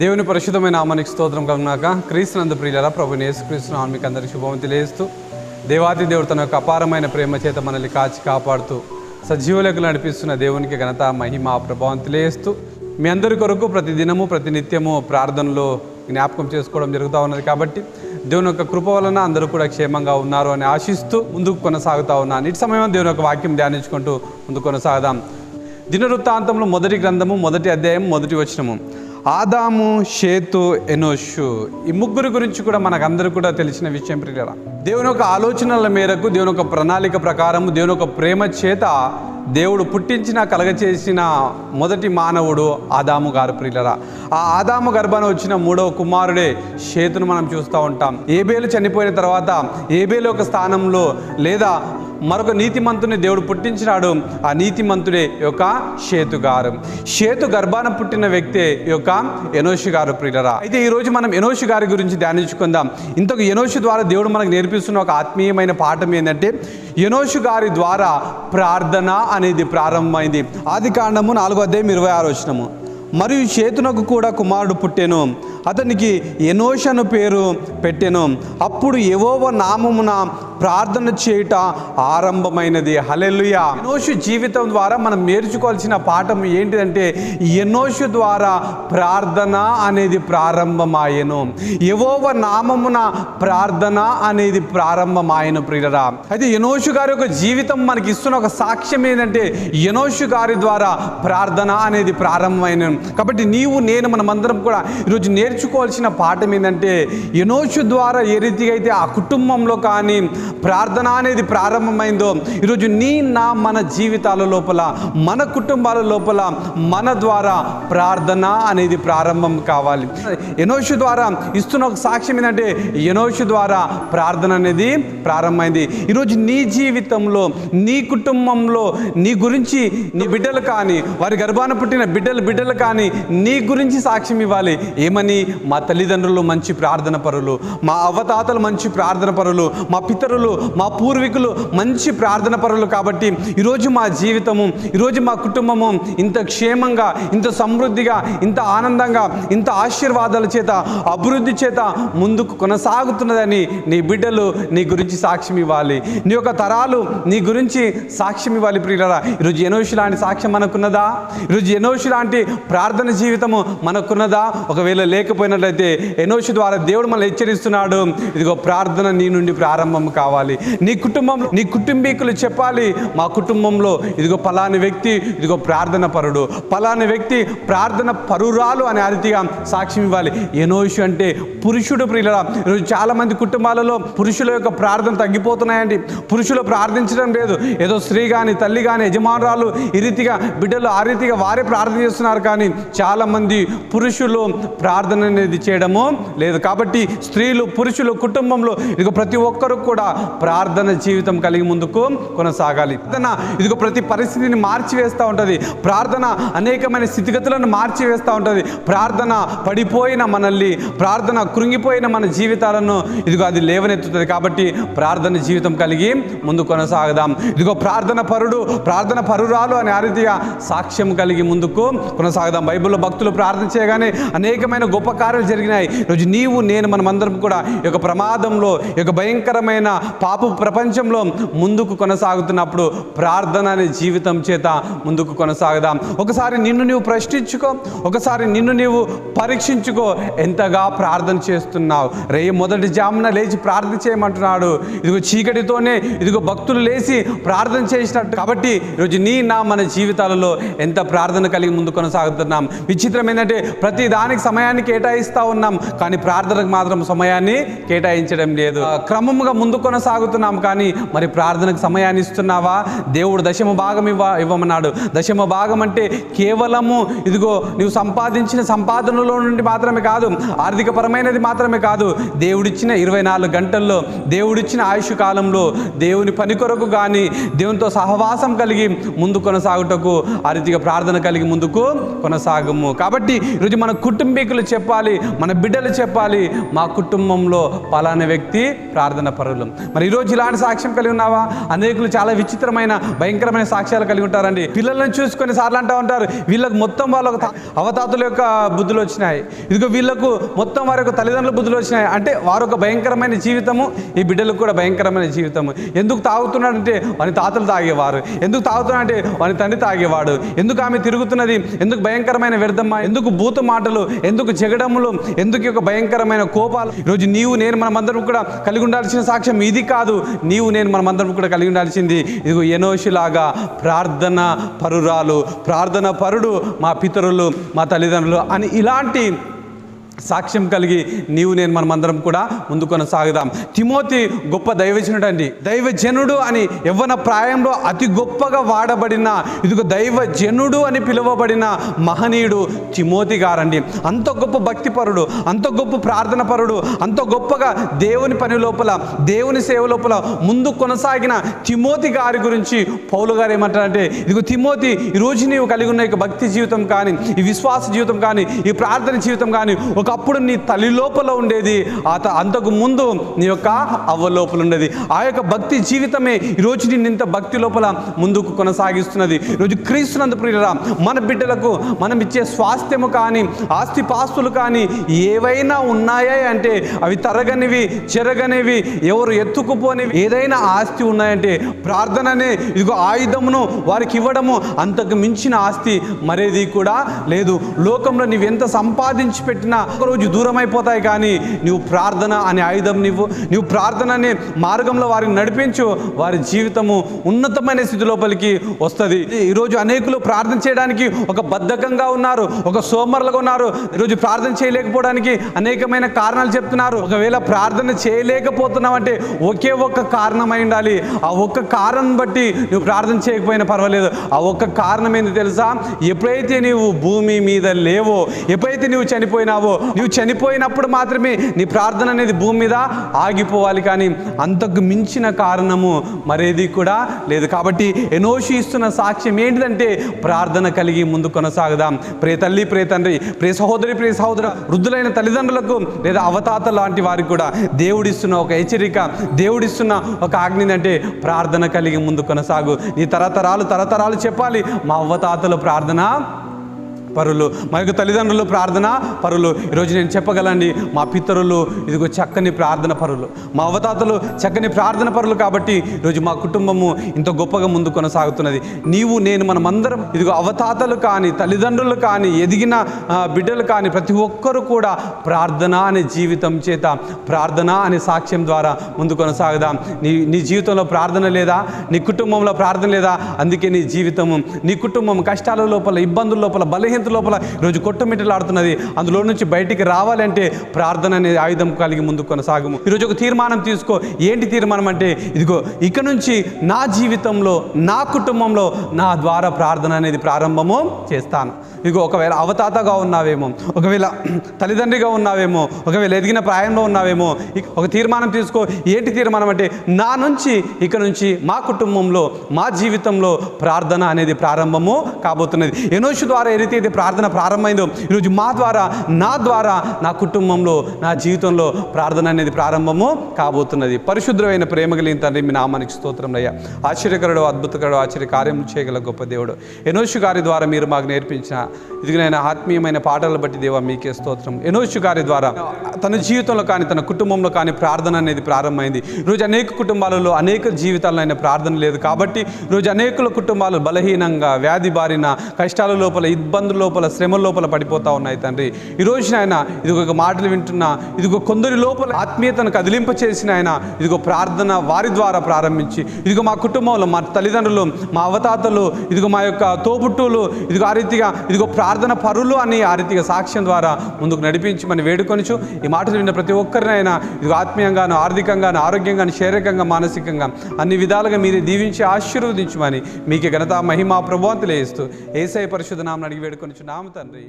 దేవుని పరిశుద్ధమైన నామానికి స్తోత్రం కలుగుగాక. క్రీస్తునందు ప్రియులారా, ప్రభువైన యేసుక్రీస్తు నామమున మీకు అందరికీ శుభములు తెలియజేస్తూ, దేవాది దేవుడు తన యొక్క అపారమైన ప్రేమ చేత మనల్ని కాచి కాపాడుతూ సజీవులకు నడిపిస్తున్న దేవునికి ఘనత మహిమ ప్రభావం తెలియజేస్తూ, మీ అందరి కొరకు ప్రతి దినము ప్రతి నిత్యము ప్రార్థనలో జ్ఞాపకం చేసుకోవడం జరుగుతూ ఉన్నది. కాబట్టి దేవుని యొక్క కృప వలన అందరూ కూడా క్షేమంగా ఉన్నారు అని ఆశిస్తూ ముందుకు కొనసాగుతూ ఉన్నాను. ఇటు సమయం దేవుని యొక్క వాక్యం ధ్యానించుకుంటూ ముందుకు కొనసాగుదాం. దినవృత్తాంతంలో మొదటి గ్రంథము, మొదటి అధ్యాయం, మొదటి వచనము. ఆదాము, షేతు, ఎనోషు, ఈ ముగ్గురు గురించి కూడా మనకందరూ కూడా తెలిసిన విషయం ప్రియులారా. దేవుని యొక్క ఆలోచనల మేరకు, దేవుని యొక్క ప్రణాళిక ప్రకారము, దేవుని యొక్క ప్రేమ చేత దేవుడు పుట్టించిన కలగచేసిన మొదటి మానవుడు ఆదాము గారు ప్రియులారా. ఆ ఆదాము గర్భాన వచ్చిన మూడవ కుమారుడే షేతును మనం చూస్తూ ఉంటాం. ఏబేలు చనిపోయిన తర్వాత ఏబేలు యొక్క స్థానంలో లేదా మరొక నీతిమంతుని దేవుడు పుట్టించినాడు. ఆ నీతిమంతుడే యొక్క షేతు గారు. షేతు గర్భాన పుట్టిన వ్యక్తే యొక్క ఎనోషు గారు ప్రియులారా. అయితే ఈరోజు మనం ఎనోషు గారి గురించి ధ్యానించుకుందాం. ఇంతకు ఎనోషు ద్వారా దేవుడు మనకు నేర్పిస్తున్న ఒక ఆత్మీయమైన పాఠం ఏంటంటే, ఎనోషు గారి ద్వారా ప్రార్థన అనేది ప్రారంభమైంది. ఆదికాండము 4:26. మరియు షేతునకు కూడా కుమారుడు పుట్టెను, అతనికి ఎనోషు అను పేరు పెట్టెను. అప్పుడు యెహోవా నామమున ప్రార్థన చేయుట ఆరంభమైనది. హల్లెలూయా. ఎనోషు జీవితం ద్వారా మనం నేర్చుకోవాల్సిన పాఠం ఏంటిదంటే, ఎనోషు ద్వారా ప్రార్థన అనేది ప్రారంభమాయెను. యెహోవా నామమున ప్రార్థన అనేది ప్రారంభమాయెను ప్రియులారా. అయితే ఎనోషు గారి యొక్క జీవితం మనకి ఇస్తున్న ఒక సాక్ష్యం ఏంటంటే, ఎనోషు గారి ద్వారా ప్రార్థన అనేది ప్రారంభమైన. కాబట్టి నీవు నేను మనమందరం కూడా ఈరోజు నేర్చుకోవాల్సిన పాఠం ఏంటంటే, ఎనోషు ద్వారా ఏ రీతిగా అయితే ఆ కుటుంబంలో కానీ ప్రార్థన అనేది ప్రారంభమైందో, ఈరోజు మన జీవితాల లోపల, మన కుటుంబాల లోపల మన ద్వారా ప్రార్థన అనేది ప్రారంభం కావాలి. ఎనోషు ద్వారా ఇస్తున్న ఒక సాక్ష్యం ఏంటంటే, ఎనోషు ద్వారా ప్రార్థన అనేది ప్రారంభమైంది. ఈరోజు నీ జీవితంలో, నీ కుటుంబంలో నీ గురించి నీ బిడ్డలు కానీ, వారి గర్భాన పుట్టిన బిడ్డలు కానీ నీ గురించి సాక్ష్యం ఇవ్వాలి. ఏమని? మా తల్లిదండ్రులు మంచి ప్రార్థన పరులు, మా అవతాతలు మంచి ప్రార్థన పరులు, మా పితరులు, మా పూర్వీకులు మంచి ప్రార్థన పరులు. కాబట్టి ఈరోజు మా జీవితము, ఈరోజు మా కుటుంబము ఇంత క్షేమంగా, ఇంత సమృద్ధిగా, ఇంత ఆనందంగా, ఇంత ఆశీర్వాదాల చేత, అభివృద్ధి చేత ముందుకు కొనసాగుతున్నదని నీ బిడ్డలు నీ గురించి సాక్ష్యం ఇవ్వాలి. నీ యొక్క తరాలు నీ గురించి సాక్ష్యం ఇవ్వాలి ప్రియులారా. ఈరోజు ఎనోషు లాంటి సాక్ష్యం మనకున్నదా? ఈరోజు ఎనోషు లాంటి ప్రార్థన జీవితము మనకున్నదా? ఒకవేళ లేకపోయినట్లయితే ఎనోషు ద్వారా దేవుడు మనల్ని హెచ్చరిస్తున్నాడు, ఇదిగో ప్రార్థన నీ నుండి ప్రారంభం కావాలి. నీ కుటుంబంలో నీ కుటుంబీకులు చెప్పాలి, మా కుటుంబంలో ఇదిగో పలాని వ్యక్తి ఇదిగో ప్రార్థన పరుడు, పలాని వ్యక్తి ప్రార్థన పరురాలు అనే రీతిగా సాక్ష్యం ఇవ్వాలి. ఎనోషు అంటే పురుషుడు ప్రియులారా. ఈరోజు చాలా మంది కుటుంబాలలో పురుషుల యొక్క ప్రార్థన తగ్గిపోతున్నాయండి. పురుషులు ప్రార్థించడం లేదు. ఏదో స్త్రీ కానీ, తల్లి కానీ, యజమానురాలు ఈ రీతిగా, బిడ్డలు ఆ రీతిగా వారే ప్రార్థన చేస్తున్నారు. కానీ చాలామంది పురుషులు ప్రార్థన అనేది చేయడము లేదు. కాబట్టి స్త్రీలు, పురుషులు కుటుంబంలో ఇదిగో ప్రతి ఒక్కరు కూడా ప్రార్థన జీవితం కలిగి ముందుకు కొనసాగాలి. ప్రార్థన ఇదిగో ప్రతి పరిస్థితిని మార్చివేస్తూ ఉంటుంది. ప్రార్థన అనేకమైన స్థితిగతులను మార్చివేస్తూ ఉంటుంది. ప్రార్థన పడిపోయిన మనల్ని, ప్రార్థన కృంగిపోయిన మన జీవితాలను ఇదిగో అది లేవనెత్తుతుంది. కాబట్టి ప్రార్థన జీవితం కలిగి ముందు కొనసాగదాం. ఇదిగో ప్రార్థన పరుడు, ప్రార్థన పరురాలు అనే ఆ రీతిగా సాక్ష్యం కలిగి ముందుకు కొనసాగదాం. బైబిల్లో భక్తులు ప్రార్థన చేయగానే అనేకమైన గొప్ప కార్యాలు జరిగినాయి. ఈరోజు నీవు నేను మనమందరం కూడా ఈ యొక్క ప్రమాదంలో, ఈ యొక్క భయంకరమైన పాప ప్రపంచంలో ముందుకు కొనసాగుతున్నప్పుడు ప్రార్థన అనే జీవితం చేత ముందుకు కొనసాగదాం. ఒకసారి నిన్ను నీవు ప్రశ్నించుకో, ఒకసారి నిన్ను నీవు పరీక్షించుకో. ఎంతగా ప్రార్థన చేస్తున్నావు? మొదటి జామున లేచి ప్రార్థన చేయమంటున్నాడు. ఇదిగో చీకటితోనే ఇదిగో భక్తులు లేచి ప్రార్థన చేసినట్టు. కాబట్టి ఈరోజు మన జీవితాలలో ఎంత ప్రార్థన కలిగి ముందు కొనసాగుతున్నాం. విచిత్రం ఏంటంటే, ప్రతి దానికి సమయాన్ని కేటాయిస్తూ ఉన్నాం, కానీ ప్రార్థనకు మాత్రం సమయాన్ని కేటాయించడం లేదు. క్రమంగా ముందు కొనసాగుతున్నాం, కానీ మరి ప్రార్థనకు సమయాన్ని ఇస్తున్నావా? దేవుడు దశమ భాగం ఇవ్వమన్నాడు. దశమ భాగం అంటే కేవలము ఇదిగో నువ్వు సంపాదించిన సంపాదనలో నుండి మాత్రమే కాదు, ఆర్థికపరమైనది మాత్రమే కాదు. దేవుడిచ్చిన 24 గంటల్లో, దేవుడిచ్చిన ఆయుష్ కాలంలో దేవుని పని కొరకు కానీ, దేవునితో సహవాసం కలిగి ముందు కొనసాగుటకు ఆ రీతిగా ప్రార్థన కలిగి ముందుకు కొనసాగము. కాబట్టి ఈరోజు మన కుటుంబీకులు చెప్పాలి, మన బిడ్డలు చెప్పాలి, మా కుటుంబంలో పలానా వ్యక్తి ప్రార్థన పరులు. మరి ఈరోజు ఇలాంటి సాక్ష్యం కలిగి ఉన్నావా? అనేకులు చాలా విచిత్రమైన భయంకరమైన సాక్ష్యాలు కలిగి ఉంటారండి. పిల్లలను చూసుకొని సార్లు అంటూ ఉంటారు, వీళ్ళకు మొత్తం వాళ్ళ అవతాతుల యొక్క బుద్ధులు వచ్చినాయి, ఇదిగో వీళ్ళకు మొత్తం వారి యొక్క తల్లిదండ్రుల బుద్ధులు వచ్చినాయి. అంటే వారు ఒక భయంకరమైన జీవితము, ఈ బిడ్డలకు కూడా భయంకరమైన జీవితము. ఎందుకు తాగుతున్నాడంటే వాని తాతలు తాగేవారు, ఎందుకు తాగుతున్నాడంటే వాని తండ్రి తాగేవాడు, ఎందుకు ఆమె తిరుగుతున్నది, ఎందుకు భయంకరమైన వ్యర్థమ్మ, ఎందుకు బూతు మాటలు, ఎందుకు జగడములు, ఎందుకు ఒక భయంకరమైన కోపాలు. ఈరోజు నీవు నేను మనమందరం కూడా కలిగి ఉండాల్సిన సాక్ష్యం ఇది కాదు. నీవు నేను మనమందరం కూడా కలిగి ఉండాల్సింది ఇదిగో ఎనోషులాగా ప్రార్థన పరురాలు, ప్రార్థన పరుడు మా పితరులు, మా తల్లిదండ్రులు అని ఇలాంటి సాక్ష్యం కలిగి నీవు నేను మనమందరం కూడా ముందు కొనసాగుదాం. తిమోతి గొప్ప దైవజనుడు అండి. దైవజనుడు అని యవ్వన ప్రాయంలో అతి గొప్పగా వాడబడిన ఇదిగో దైవజనుడు అని పిలువబడిన మహనీయుడు తిమోతి గారండి. అంత గొప్ప భక్తిపరుడు, అంత గొప్ప ప్రార్థన పరుడు, అంత గొప్పగా దేవుని పని లోపల, దేవుని సేవ లోపల ముందు కొనసాగిన తిమోతి గారి గురించి పౌలు గారు ఏమంటారంటే, ఇదిగో తిమోతి, ఈరోజు నీవు కలిగి ఉన్న ఈ భక్తి జీవితం కానీ, ఈ విశ్వాస జీవితం కానీ, ఈ ప్రార్థన జీవితం కానీ ఒకప్పుడు నీ తల్లి లోపల ఉండేది, అంతకు ముందు నీ యొక్క అవ్వ లోపల ఉండేది. ఆ యొక్క భక్తి జీవితమే ఈరోజు నిన్ను ఇంత భక్తి లోపల ముందుకు కొనసాగిస్తున్నది. ఈరోజు క్రీస్తునందు ప్రియులారా, మన బిడ్డలకు మనం ఇచ్చే స్వాస్థ్యము కానీ, ఆస్తిపాస్తులు కానీ ఏవైనా ఉన్నాయా అంటే అవి తరగనివి, చెరగనివి, ఎవరు ఎత్తుకుపోనివి. ఏదైనా ఆస్తి ఉన్నాయంటే ప్రార్థననే ఇదిగో ఆయుధమును వారికి ఇవ్వడము. అంతకు మించిన ఆస్తి మరేది కూడా లేదు. లోకంలో నీవెంత సంపాదించి పెట్టినా ఒకరోజు దూరం అయిపోతాయి, కానీ నువ్వు ప్రార్థన అనే ఆయుధం నువ్వు ప్రార్థన అనే మార్గంలో వారిని నడిపించు, వారి జీవితము ఉన్నతమైన స్థితి లోపలికి వస్తుంది. ఈరోజు అనేకులు ప్రార్థన చేయడానికి ఒక బద్ధకంగా ఉన్నారు, ఒక సోమరులుగా ఉన్నారు. ఈరోజు ప్రార్థన చేయలేకపోవడానికి అనేకమైన కారణాలు చెప్తున్నారు. ఒకవేళ ప్రార్థన చేయలేకపోతున్నావు అంటే ఒకే ఒక్క కారణం అయి ఉండాలి. ఆ ఒక్క కారణం బట్టి నువ్వు ప్రార్థన చేయకపోయినా పర్వాలేదు. ఆ ఒక్క కారణం ఏంది తెలుసా? ఎప్పుడైతే నీవు భూమి మీద లేవో, ఎప్పుడైతే నువ్వు చనిపోయినావో, నువ్వు చనిపోయినప్పుడు మాత్రమే నీ ప్రార్థన అనేది భూమి మీద ఆగిపోవాలి, కానీ అంతకు మించిన కారణము మరేది కూడా లేదు. కాబట్టి ఎనోషు ఇస్తున్న సాక్ష్యం ఏంటిదంటే ప్రార్థన కలిగి ముందు కొనసాగుదాం. ప్రియ తల్లి, ప్రియ తండ్రి, ప్రియ సహోదరి, ప్రియ సహోదర, వృద్ధులైన తల్లిదండ్రులకు లేదా అవతాత లాంటి వారికి కూడా దేవుడిస్తున్న ఒక హెచ్చరిక, దేవుడిస్తున్న ఒక ఆజ్ఞ అంటే ప్రార్థన కలిగి ముందు కొనసాగు. నీ తరతరాలు చెప్పాలి, మా అవతాతలు ప్రార్థన పరులు, మా యొక్క తల్లిదండ్రులు ప్రార్థన పరులు. ఈరోజు నేను చెప్పగలండి, మా పితరులు ఇదిగో చక్కని ప్రార్థన పరులు, మా అవతాతలు చక్కని ప్రార్థన పరులు. కాబట్టి ఈరోజు మా కుటుంబము ఇంత గొప్పగా ముందు కొనసాగుతున్నది. నీవు నేను మనమందరం ఇదిగో అవతాతలు కానీ, తల్లిదండ్రులు కానీ, ఎదిగిన బిడ్డలు కానీ ప్రతి ఒక్కరూ కూడా ప్రార్థన అనే జీవితం చేత, ప్రార్థన అనే సాక్ష్యం ద్వారా ముందు కొనసాగుదాం. నీ జీవితంలో ప్రార్థన లేదా? నీ కుటుంబంలో ప్రార్థన లేదా? అందుకే నీ జీవితము, నీ కుటుంబం కష్టాల లోపల, ఇబ్బందుల లోపల, బలహీనత లోపల ఈరోజు కొట్టుమిట్టలాడుతున్నది. అందులో నుంచి బయటికి రావాలంటే ప్రార్థన అనే ఆయుధం కలిగి ముందుకు కొనసాగము. ఈరోజు ఒక తీర్మానం తీసుకో. ఏంటి తీర్మానం అంటే, ఇదిగో ఇక నుంచి నా జీవితంలో, నా కుటుంబంలో నా ద్వారా ప్రార్థన అనేది ప్రారంభము చేస్తాను. ఇదిగో ఒకవేళ అవతాతగా ఉన్నావేమో, ఒకవేళ తల్లిదండ్రిగా ఉన్నావేమో, ఒకవేళ ఎదిగిన ప్రాయంలో ఉన్నావేమో, ఒక తీర్మానం తీసుకో. ఏంటి తీర్మానం అంటే, నా నుంచి ఇక నుంచి మా కుటుంబంలో, మా జీవితంలో ప్రార్థన అనేది ప్రారంభము కాబోతున్నది. ఎనోషు ద్వారా ఏదైతే ప్రార్థన ప్రారంభమైందో, ఈరోజు మా ద్వారా, నా ద్వారా, నా కుటుంబంలో, నా జీవితంలో ప్రార్థన అనేది ప్రారంభము కాబోతున్నది. పరిశుద్ధమైన ప్రేమ కలిగిన తండ్రి, మీ నామానికి స్తోత్రములయ్యా. ఆశ్చర్యకరుడు, అద్భుతకరుడు, ఆశ్చర్య కార్యం చేయగల గొప్ప దేవుడు. ఎనోషు గారి ద్వారా మీరు మాకు నేర్పించిన ఇదిగైనా ఆత్మీయమైన పాటలు బట్టి దేవా మీకే స్తోత్రం. ఎనోషు గారి ద్వారా తన జీవితంలో కానీ, తన కుటుంబంలో కానీ ప్రార్థన అనేది ప్రారంభమైంది. ఈరోజు అనేక కుటుంబాలలో, అనేక జీవితాల్లో ఆయన ప్రార్థన లేదు. కాబట్టి ఈరోజు అనేకుల కుటుంబాలు బలహీనంగా, వ్యాధి బారిన, కష్టాల లోపల, ఇబ్బందుల లోపల, శ్రమల లోపల పడిపోతూ ఉన్నాయి తండ్రి. ఈరోజు ఆయన ఇదిగో మాటలు వింటున్నా, ఇదిగో కొందరి లోపల ఆత్మీయతను కదిలింప చేసిన ఆయన ఇదిగో ప్రార్థన వారి ద్వారా ప్రారంభించి, ఇదిగో మా కుటుంబంలో, మా తల్లిదండ్రులు, మా అవతాతలు, ఇదిగో మా యొక్క తోబుట్టువులు, ఇదిగో ఆ రీతిగా ఇదిగో ప్రార్థన పరులు అని ఆ రీతిగా సాక్ష్యం ద్వారా ముందుకు నడిపించి మనం వేడుకొనిచు ఈ మాటలు విన్న ప్రతి ఒక్కరినైనా ఇదిగో ఆత్మీయంగాను, ఆర్థికంగాను, ఆరోగ్యంగాను, శారీరకంగా, మానసికంగా అన్ని విధాలుగా మీరే దీవించి ఆశీర్వదించమని మీకే ఘనత, మహిమ, ప్రభువంతులు వేస్తూ యేసయ్య పరిశుద్ధ నామమున అడిగి వేడుకొనిచున్నాము తండ్రి.